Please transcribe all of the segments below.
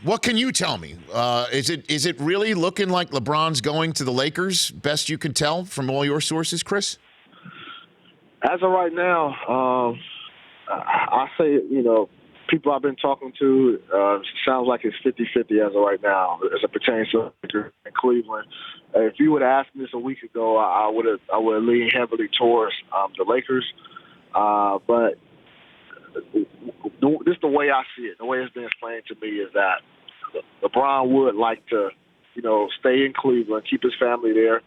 What can you tell me? Is it really looking like LeBron's going to the Lakers? Best you can tell from all your sources, Chris? As of right now, I say, people I've been talking to, sounds like it's 50-50 as of right now as it pertains to Cleveland. If you would have asked me this a week ago, I would have leaned heavily towards the Lakers. But this is the way I see it. The way it's been explained to me is that LeBron would like to, stay in Cleveland, keep his family there.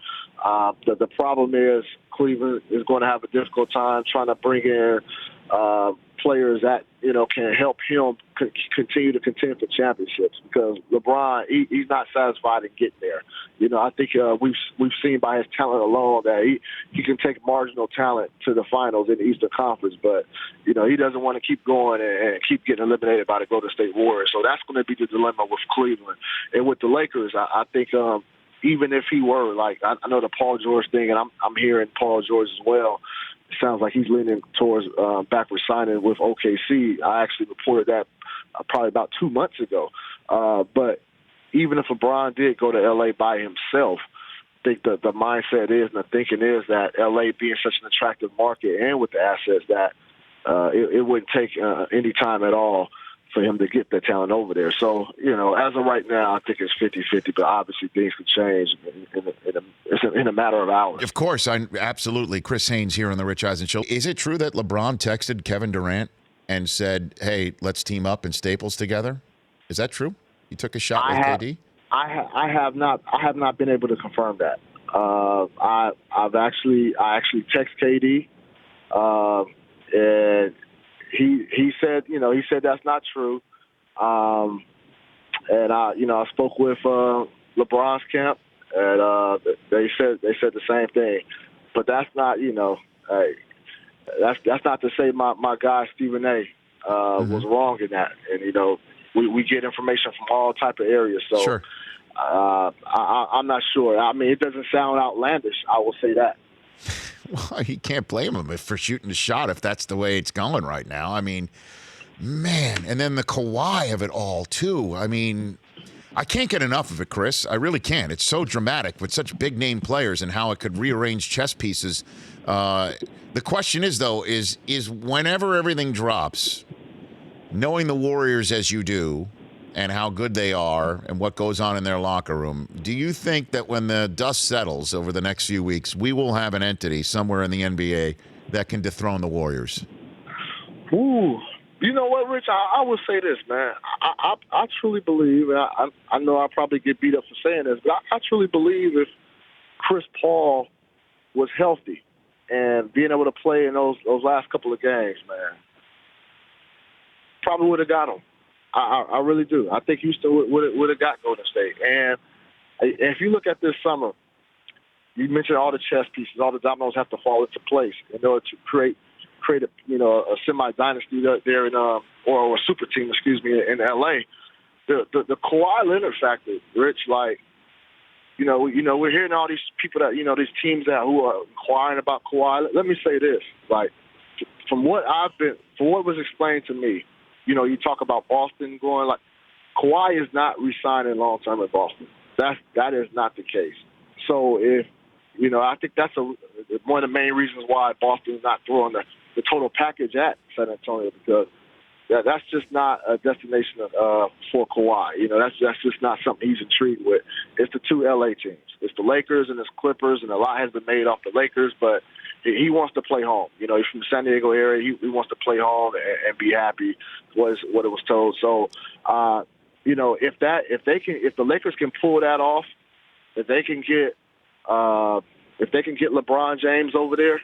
The problem is Cleveland is going to have a difficult time trying to bring in players that, can help him continue to contend for championships because LeBron, he's not satisfied in getting there. I think we've seen by his talent alone that he can take marginal talent to the finals in the Eastern Conference, but, he doesn't want to keep going and keep getting eliminated by the Golden State Warriors. So that's going to be the dilemma with Cleveland. And with the Lakers, I think even if he were, like, I know the Paul George thing, and I'm hearing Paul George as well. It sounds like he's leaning towards backward signing with OKC. I actually reported that probably about 2 months ago. But even if LeBron did go to L.A. by himself, I think the mindset is and the thinking is that L.A. being such an attractive market and with the assets that it wouldn't take any time at all for him to get the talent over there. So, as of right now, I think it's 50-50, but obviously things could change in a matter of hours. Of course, absolutely. Chris Haynes here on the Rich Eisen Show. Is it true that LeBron texted Kevin Durant and said, hey, let's team up in Staples together? Is that true? You took a shot with KD? I have not been able to confirm that. I actually text KD, and he said that's not true. And I spoke with LeBron's camp, and they said the same thing. But that's not that's not to say my guy Stephen A. Was wrong in that. And we get information from all type of areas. So sure. I'm not sure. I mean, it doesn't sound outlandish. I will say that. Well, you can't blame him for shooting a shot if that's the way it's going right now. I mean, man, and then the Kawhi of it all, too. I mean, I can't get enough of it, Chris. I really can't. It's so dramatic with such big-name players and how it could rearrange chess pieces. The question is, though, is whenever everything drops, knowing the Warriors as you do and how good they are and what goes on in their locker room, do you think that when the dust settles over the next few weeks, we will have an entity somewhere in the NBA that can dethrone the Warriors? Ooh. You know what, Rich? I will say this, man. I truly believe, and I know I'll probably get beat up for saying this, but I truly believe if Chris Paul was healthy and being able to play in those last couple of games, man, probably would have got him. I really do. I think Houston would have got Golden State. And if you look at this summer, you mentioned all the chess pieces, all the dominoes have to fall into place in order to create a semi-dynasty there in or a super team, in LA. The Kawhi Leonard factor, Rich, like, we're hearing all these people that, these teams who are inquiring about Kawhi. Let me say this, like, from what was explained to me, you talk about Boston going, like, Kawhi is not re-signing long-term in Boston. That is not the case. So if, I think that's one of the main reasons why Boston is not throwing the total package at San Antonio, because that's just not a destination for Kawhi. That's just not something he's intrigued with. It's the two LA teams. It's the Lakers and it's Clippers, and a lot has been made off the Lakers, but he wants to play home. He's from the San Diego area. He wants to play home and be happy, was what it was told. So, if the Lakers can pull that off, if they can get LeBron James over there,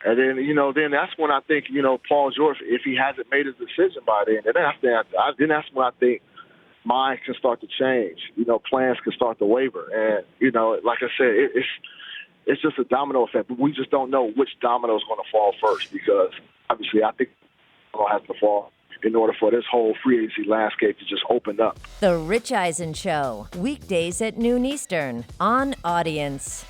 and then that's when I think, Paul George, if he hasn't made his decision by then, that's when I think minds can start to change. Plans can start to waver. And, like I said, it's just a domino effect. But we just don't know which domino is going to fall first, because obviously I think domino has to fall in order for this whole free agency landscape to just open up. The Rich Eisen Show, weekdays at noon Eastern on Audience.